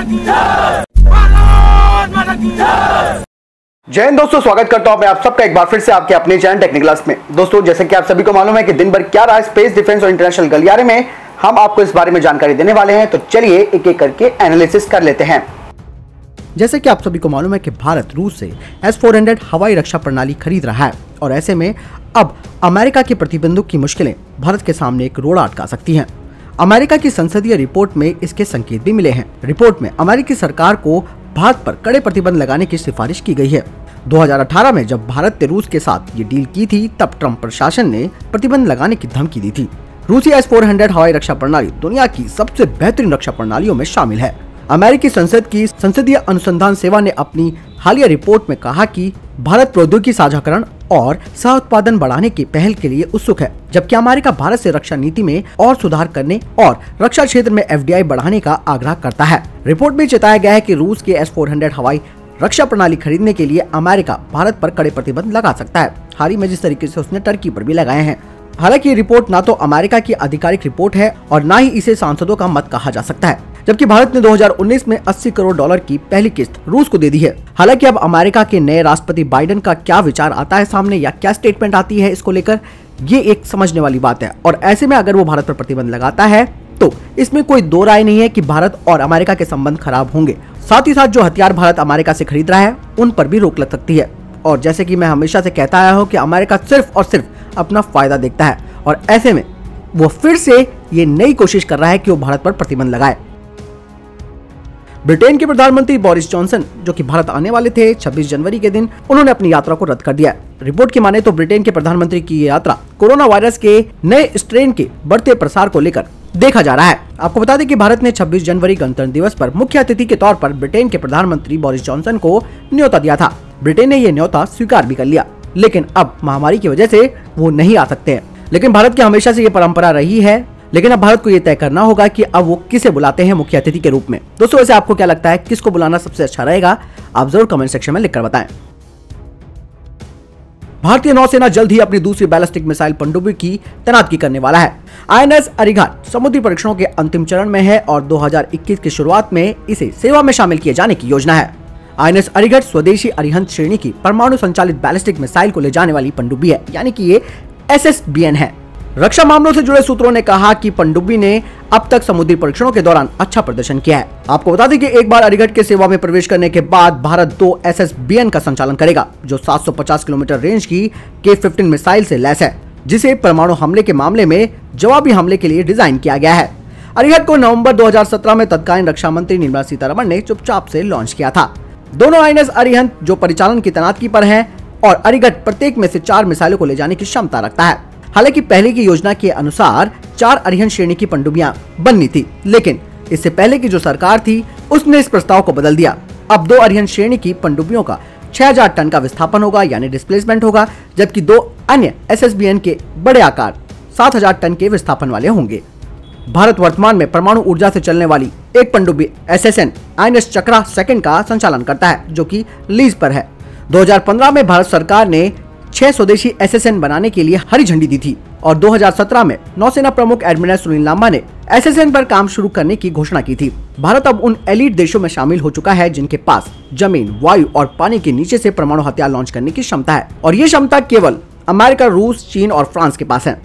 जय हिंद दोस्तों, स्वागत करता हूं मैं आप सबका एक बार फिर से आपके अपने चैनल टेक्निकल क्लास में। दोस्तों, जैसे कि आप सभी को मालूम है कि दिन भर क्या रहा स्पेस डिफेंस और इंटरनेशनल गलियारे में, हम आपको इस बारे में जानकारी देने वाले हैं। तो चलिए एक एक करके एनालिसिस कर लेते हैं। जैसे कि आप सभी को मालूम है कि भारत रूस से S-400 हवाई रक्षा प्रणाली खरीद रहा है और ऐसे में अब अमेरिका के प्रतिबंधों की मुश्किलें भारत के सामने एक रोड़ा अटका सकती हैं। अमेरिका की संसदीय रिपोर्ट में इसके संकेत भी मिले हैं। रिपोर्ट में अमेरिकी सरकार को भारत पर कड़े प्रतिबंध लगाने की सिफारिश की गई है। 2018 में जब भारत ने रूस के साथ ये डील की थी, तब ट्रंप प्रशासन ने प्रतिबंध लगाने की धमकी दी थी। रूसी S-400 हवाई रक्षा प्रणाली दुनिया की सबसे बेहतरीन रक्षा प्रणालियों में शामिल है। अमेरिकी संसद की संसदीय अनुसंधान सेवा ने अपनी हालिया रिपोर्ट में कहा कि भारत प्रौद्योगिकी साझाकरण और सह उत्पादन बढ़ाने की पहल के लिए उत्सुक है, जबकि अमेरिका भारत से रक्षा नीति में और सुधार करने और रक्षा क्षेत्र में FDI बढ़ाने का आग्रह करता है। रिपोर्ट में चेताया गया है कि रूस के S-400 हवाई रक्षा प्रणाली खरीदने के लिए अमेरिका भारत पर कड़े प्रतिबंध लगा सकता है। हाल ही में जिस तरीके से उसने टर्की पर भी लगाए हैं। हालांकि ये रिपोर्ट ना तो अमेरिका की आधिकारिक रिपोर्ट है और ना ही इसे सांसदों का मत कहा जा सकता है, जबकि भारत ने 2019 में $80 करोड़ की पहली किस्त रूस को दे दी है। हालांकि अब अमेरिका के नए राष्ट्रपति बाइडेन का क्या विचार आता है सामने या क्या स्टेटमेंट आती है इसको लेकर, ये एक समझने वाली बात है। और ऐसे में अगर वो भारत पर प्रतिबंध लगाता है तो इसमें कोई दो राय नहीं है कि भारत और अमेरिका के संबंध खराब होंगे। साथ ही साथ जो हथियार भारत अमेरिका से खरीद रहा है उन पर भी रोक लग सकती है। और जैसे कि मैं हमेशा से कहता आया हूँ कि अमेरिका सिर्फ और सिर्फ अपना फायदा देखता है और ऐसे में वो फिर से ये नई कोशिश कर रहा है कि वो भारत पर प्रतिबंध लगाए। ब्रिटेन के प्रधानमंत्री बोरिस जॉनसन, जो कि भारत आने वाले थे 26 जनवरी के दिन, उन्होंने अपनी यात्रा को रद्द कर दिया। रिपोर्ट की माने तो ब्रिटेन के प्रधानमंत्री की ये यात्रा कोरोना वायरस के नए स्ट्रेन के बढ़ते प्रसार को लेकर देखा जा रहा है। आपको बता दें कि भारत ने 26 जनवरी गणतंत्र दिवस पर मुख्य अतिथि के तौर पर ब्रिटेन के प्रधानमंत्री बोरिस जॉनसन को न्योता दिया था। ब्रिटेन ने ये न्योता स्वीकार भी कर लिया, लेकिन अब महामारी की वजह से वो नहीं आ सकते हैं। लेकिन भारत की हमेशा से ये परंपरा रही है, लेकिन अब भारत को ये तय करना होगा कि अब वो किसे बुलाते हैं मुख्य अतिथि के रूप में। दोस्तों, वैसे आपको क्या लगता है, किसको बुलाना सबसे अच्छा रहेगा? आप जरूर कमेंट सेक्शन में लिखकर बताएं। भारतीय नौसेना जल्द ही अपनी दूसरी बैलिस्टिक मिसाइल पनडुब्बी की तैनाती करने वाला है। INS अरिहंत समुद्री परीक्षणों के अंतिम चरण में है और 2021 की शुरुआत में इसे सेवा में शामिल किए जाने की योजना है। INS अरिहंत स्वदेशी अरिहंत श्रेणी की परमाणु संचालित बैलिस्टिक मिसाइल को ले जाने वाली पनडुब्बी है, यानी कि ये SSBN है। रक्षा मामलों से जुड़े सूत्रों ने कहा कि पनडुब्बी ने अब तक समुद्री परीक्षणों के दौरान अच्छा प्रदर्शन किया है। आपको बता दें कि एक बार अरिहंत के सेवा में प्रवेश करने के बाद भारत 2 SSBN का संचालन करेगा, जो 750 किलोमीटर रेंज की K-15 मिसाइल से लैस है, जिसे परमाणु हमले के मामले में जवाबी हमले के लिए डिजाइन किया गया है। अरिहंत को नवंबर 2017 में तत्कालीन रक्षा मंत्री निर्मला सीतारमण ने चुपचाप से लॉन्च किया था। दोनों INS अरिहंत जो परिचालन की तैनाती पर है और अरिहंत प्रत्येक में से 4 मिसाइलों को ले जाने की क्षमता रखता है। हालांकि पहले की योजना के अनुसार 4 अरिहंत श्रेणी की पनडुब्बियां बननी थी, लेकिन इससे पहले की जो सरकार थी उसने इस प्रस्ताव को बदल दिया। अब 2 अरिहंत श्रेणी की पनडुब्बियों का 6000 टन का विस्थापन होगा, यानी डिस्प्लेसमेंट होगा, जबकि 2 अन्य SSBN के बड़े आकार 7000 टन के विस्थापन वाले होंगे। भारत वर्तमान में परमाणु ऊर्जा से चलने वाली एक पनडुब्बी SSN INS चक्रा सेकंड का संचालन करता है, जो कि लीज पर है। 2015 में भारत सरकार ने 6 स्वदेशी SSN बनाने के लिए हरी झंडी दी थी और 2017 में नौसेना प्रमुख एडमिरल सुनील लांबा ने SSN पर काम शुरू करने की घोषणा की थी। भारत अब उन एलीट देशों में शामिल हो चुका है जिनके पास जमीन, वायु और पानी के नीचे से परमाणु हथियार लॉन्च करने की क्षमता है, और ये क्षमता केवल अमेरिका, रूस, चीन और फ्रांस के पास है।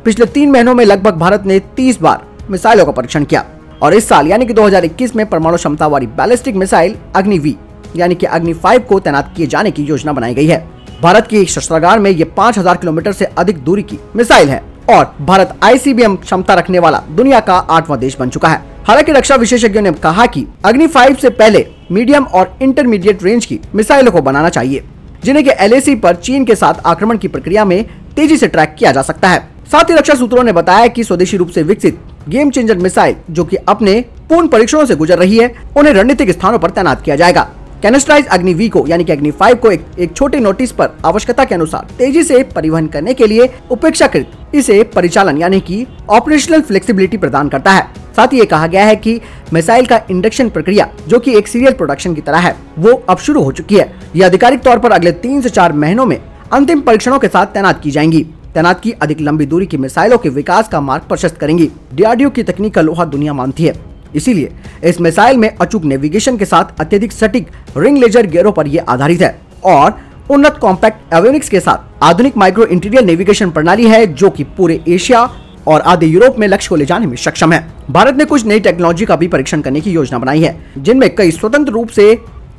पिछले 3 महीनों में लगभग भारत ने 30 बार मिसाइलों का परीक्षण किया और इस साल यानी कि 2021 में परमाणु क्षमता वाली बैलिस्टिक मिसाइल अग्नि-V यानी कि अग्नि-5 को तैनात किए जाने की योजना बनाई गई है। भारत की शस्त्रागार में ये 5000 किलोमीटर से अधिक दूरी की मिसाइल है और भारत ICBM क्षमता रखने वाला दुनिया का 8वां देश बन चुका है। हालांकि रक्षा विशेषज्ञों ने कहा कि अग्नि-5 से पहले मीडियम और इंटरमीडिएट रेंज की मिसाइलों को बनाना चाहिए, जिन्हें के LAC पर चीन के साथ आक्रमण की प्रक्रिया में तेजी से ट्रैक किया जा सकता है। साथ ही रक्षा सूत्रों ने बताया कि स्वदेशी रूप से विकसित गेम चेंजर मिसाइल, जो कि अपने पूर्ण परीक्षणों से गुजर रही है, उन्हें रणनीतिक स्थानों पर तैनात किया जाएगा। कैनेस्ट्राइज अग्नि-V को यानी कि अग्नि-5 को एक छोटे नोटिस पर आवश्यकता के अनुसार तेजी से परिवहन करने के लिए उपेक्षाकृत इसे परिचालन यानी कि ऑपरेशनल फ्लेक्सिबिलिटी प्रदान करता है। साथ ही ये कहा गया है कि मिसाइल का इंडक्शन प्रक्रिया, जो कि एक सीरियल प्रोडक्शन की तरह है, वो अब शुरू हो चुकी है। ये आधिकारिक तौर पर अगले 3 से 4 महीनों में अंतिम परीक्षणों के साथ तैनात की जाएंगी। तैनात की अधिक लंबी दूरी की मिसाइलों के विकास का मार्ग प्रशस्त करेंगी। DRDO की तकनीक का लोहा दुनिया मानती है। इसीलिए इस मिसाइल में अचूक नेविगेशन के साथ अत्यधिक सटीक रिंग लेजर गियरों पर यह आधारित है और उन्नत कॉम्पैक्ट एवियोनिक्स के साथ आधुनिक माइक्रो इंटीरियर नेविगेशन प्रणाली है, जो कि पूरे एशिया और आधे यूरोप में लक्ष्य को ले जाने में सक्षम है। भारत ने कुछ नई टेक्नोलॉजी का भी परीक्षण करने की योजना बनाई है, जिनमें कई स्वतंत्र रूप से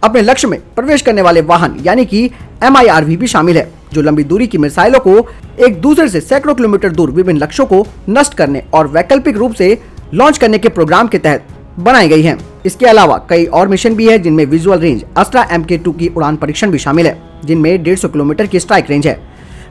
अपने लक्ष्य में प्रवेश करने वाले वाहन यानी कि MIRV भी शामिल है, जो लंबी दूरी की मिसाइलों को एक दूसरे से सैकड़ों किलोमीटर दूर विभिन्न लक्ष्यों को नष्ट करने और वैकल्पिक रूप से लॉन्च करने के प्रोग्राम के तहत बनाई गई है। इसके अलावा कई और मिशन भी है, जिनमें विजुअल रेंज अस्त्रा MK2 की उड़ान परीक्षण भी शामिल है, जिनमें 150 किलोमीटर की स्ट्राइक रेंज है।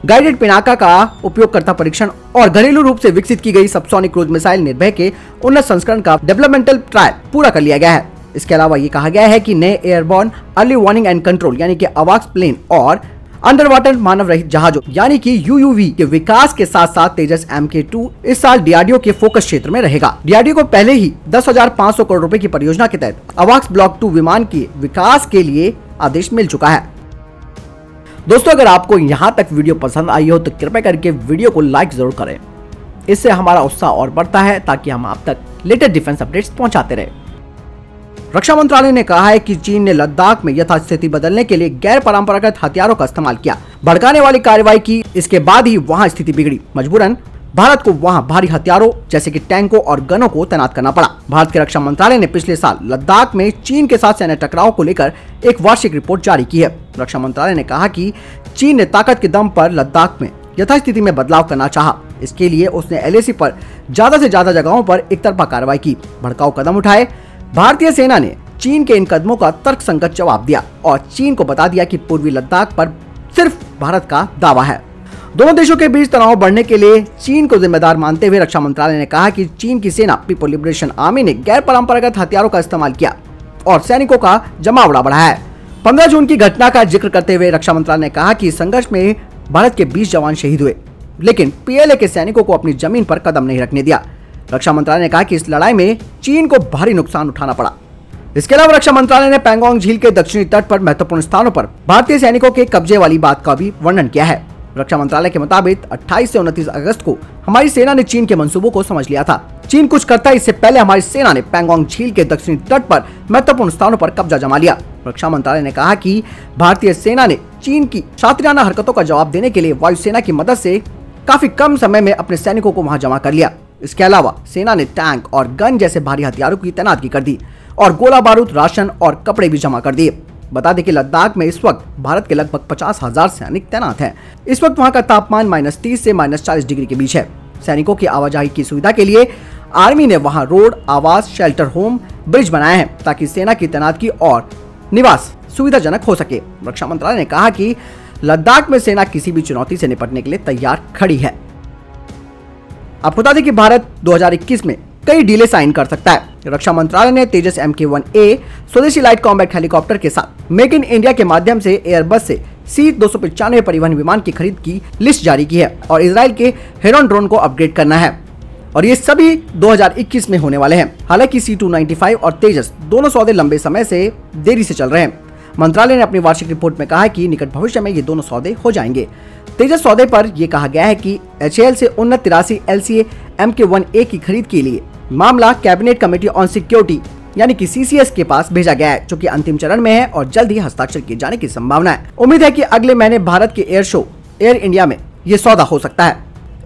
गाइडेड पिनाका का उपयोगकर्ता परीक्षण और घरेलू रूप से विकसित की गई सबसोनिक क्रूज मिसाइल निर्भय के उन्नत संस्करण का डेवलपमेंटल ट्रायल पूरा कर लिया गया है। इसके अलावा ये कहा गया है कि नए airborne early warning and control यानी कि अवाक्स प्लेन और अंडर वाटर मानव रहित जहाजों यानी कि UUV के विकास के साथ साथ तेजस MK2 इस साल DRDO के फोकस क्षेत्र में रहेगा। DRDO को पहले ही 10,500 करोड़ रुपए की परियोजना के तहत अवाक्स ब्लॉक 2 विमान के विकास के लिए आदेश मिल चुका है। दोस्तों, अगर आपको यहाँ तक वीडियो पसंद आई हो तो कृपया करके वीडियो को लाइक जरूर करें। इससे हमारा उत्साह और बढ़ता है ताकि हम आप तक लेटेस्ट डिफेंस अपडेट्स पहुंचाते रहे। रक्षा मंत्रालय ने कहा है कि चीन ने लद्दाख में यथास्थिति बदलने के लिए गैर परंपरागत हथियारों का इस्तेमाल किया, भड़काने वाली कार्रवाई की। इसके बाद ही वहां स्थिति बिगड़ी। मजबूरन भारत को वहां भारी हथियारों जैसे कि टैंकों और गनों को तैनात करना पड़ा। भारत के रक्षा मंत्रालय ने पिछले साल लद्दाख में चीन के साथ सैन्य टकराव को लेकर एक वार्षिक रिपोर्ट जारी की है। रक्षा मंत्रालय ने कहा कि चीन ने ताकत के दम पर लद्दाख में यथास्थिति में बदलाव करना चाहा। इसके लिए उसने LAC पर ज्यादा से ज्यादा जगहों पर एक तरफा कार्रवाई की, भड़काऊ कदम उठाए। भारतीय सेना ने चीन के इन कदमों का तर्कसंगत जवाब दिया और चीन को बता दिया कि पूर्वी लद्दाख पर सिर्फ भारत का दावा है। दोनों देशों के बीच तनाव बढ़ने के लिए चीन को जिम्मेदार मानते हुए रक्षा मंत्रालय ने कहा कि चीन की सेना पीपल लिबरेशन आर्मी ने गैर परंपरागत हथियारों का इस्तेमाल किया और सैनिकों का जमावड़ा बढ़ाया है। 15 जून की घटना का जिक्र करते हुए रक्षा मंत्रालय ने कहा कि संघर्ष में भारत के 20 जवान शहीद हुए, लेकिन PLA के सैनिकों को अपनी जमीन पर कदम नहीं रखने दिया। रक्षा मंत्रालय ने कहा कि इस लड़ाई में चीन को भारी नुकसान उठाना पड़ा। इसके अलावा रक्षा मंत्रालय ने पैंगोंग झील के दक्षिणी तट पर महत्वपूर्ण स्थानों पर भारतीय सैनिकों के कब्जे वाली बात का भी वर्णन किया है। रक्षा मंत्रालय के मुताबिक 28 से 29 अगस्त को हमारी सेना ने चीन के मंसूबों को समझ लिया था। चीन कुछ करता इससे पहले हमारी सेना ने पैंगोंग झील के दक्षिणी तट पर महत्वपूर्ण स्थानों पर कब्जा जमा लिया। रक्षा मंत्रालय ने कहा कि भारतीय सेना ने चीन की शातिराना हरकतों का जवाब देने के लिए वायुसेना की मदद से काफी कम समय में अपने सैनिकों को वहां जमा कर लिया। इसके अलावा सेना ने टैंक और गन जैसे भारी हथियारों की तैनाती कर दी और गोला बारूद, राशन और कपड़े भी जमा कर दिए। बता दें कि लद्दाख में इस वक्त भारत के लगभग 50,000 सैनिक तैनात हैं। इस वक्त वहां का तापमान -30 से -40 डिग्री के बीच है। सैनिकों की आवाजाही की सुविधा के लिए आर्मी ने वहां रोड, आवास, शेल्टर होम, ब्रिज बनाए हैं ताकि सेना की तैनाती और निवास सुविधाजनक हो सके। रक्षा मंत्रालय ने कहा कि लद्दाख में सेना किसी भी चुनौती से निपटने के लिए तैयार खड़ी है। आपको बता दें कि भारत 2021 में कई डीले साइन कर सकता है। रक्षा मंत्रालय ने तेजस MK1A स्वदेशी लाइट कॉम्बैट हेलीकॉप्टर के साथ मेक इन इंडिया के माध्यम से एयरबस से C-295 परिवहन विमान की खरीद की लिस्ट जारी की है और इजराइल के हेरॉन ड्रोन को अपग्रेड करना है और ये सभी 2021 में होने वाले हैं। हालांकि C-295 और तेजस दोनों सौदे लंबे समय से देरी से चल रहे हैं। मंत्रालय ने अपनी वार्षिक रिपोर्ट में कहा है कि निकट भविष्य में ये दोनों सौदे हो जाएंगे। तेजस सौदे पर यह कहा गया है कि HAL से उन्नत 83 LCA MK1A की खरीद के लिए मामला कैबिनेट कमेटी ऑन सिक्योरिटी यानी कि CCS के पास भेजा गया है, जो कि अंतिम चरण में है और जल्द ही हस्ताक्षर किए जाने की संभावना है। उम्मीद है कि अगले महीने भारत के एयर शो एयर इंडिया में ये सौदा हो सकता है।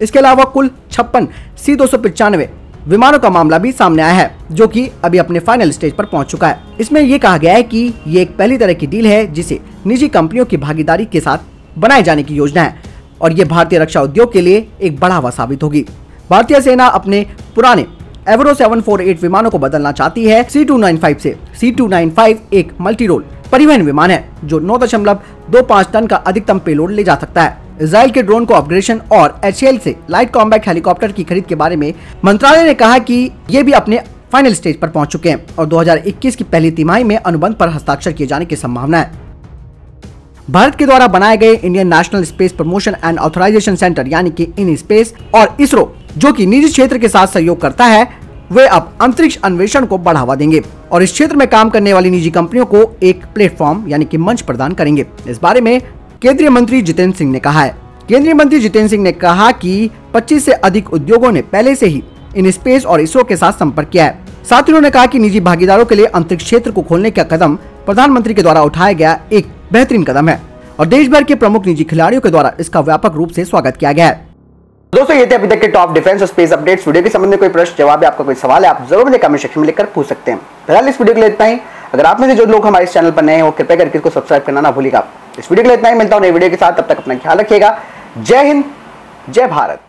इसके अलावा कुल 56 C-295 विमानों का मामला भी सामने आया है, जो कि अभी अपने फाइनल स्टेज पर पहुंच चुका है। इसमें यह कहा गया है कि ये एक पहली तरह की डील है जिसे निजी कंपनियों की भागीदारी के साथ बनाए जाने की योजना है और ये भारतीय रक्षा उद्योग के लिए एक बढ़ावा साबित होगी। भारतीय सेना अपने पुराने एवरो 748 विमानों को बदलना चाहती है C-295 से। C-295 एक मल्टी रोल परिवहन विमान है जो 9.25 टन का अधिकतम पेलोड ले जा सकता है। इजराइल के ड्रोन को अपग्रेडेशन और HAL से लाइट कॉम्बैट हेलीकॉप्टर की खरीद के बारे में मंत्रालय ने कहा कि ये भी अपने फाइनल स्टेज पर पहुंच चुके हैं और 2021 की पहली तिमाही में अनुबंध पर हस्ताक्षर किए जाने की संभावना है। भारत के द्वारा बनाए गए Indian national space promotion and authorization centre यानी कि INSpace और इसरो, जो कि निजी क्षेत्र के साथ सहयोग करता है, वे अब अंतरिक्ष अन्वेषण को बढ़ावा देंगे और इस क्षेत्र में काम करने वाली निजी कंपनियों को एक प्लेटफॉर्म यानी कि मंच प्रदान करेंगे। इस बारे में केंद्रीय मंत्री जितेंद्र सिंह ने कहा है। केंद्रीय मंत्री जितेंद्र सिंह ने कहा कि 25 से अधिक उद्योगों ने पहले से ही INSpace और इसरो के साथ संपर्क किया है साथ ही उन्होंने कहा कि निजी भागीदारों के लिए अंतरिक्ष क्षेत्र को खोलने का कदम प्रधानमंत्री के द्वारा उठाया गया एक बेहतरीन कदम है और देश भर के प्रमुख निजी खिलाड़ियों के द्वारा इसका व्यापक रूप से स्वागत किया गया है। दोस्तों ये थे अभी तक के टॉप डिफेंस और स्पेस अपडेट्स। वीडियो के संबंध में कोई प्रश्न जवाब या आपका कोई सवाल है आप जरूर मुझे कमेंट सेक्शन में लिखकर पूछ सकते हैं। फिलहाल इस वीडियो के लिए इतना ही। अगर आप में से जो लोग हमारे इस चैनल पर नए हैं वो कृपया करके इसको सब्सक्राइब करना ना भूलिएगा। इस वीडियो के लिए इतना ही, मिलता हूं नई वीडियो के साथ, तब तक अपना ख्याल रखिएगा। जय हिंद, जय भारत।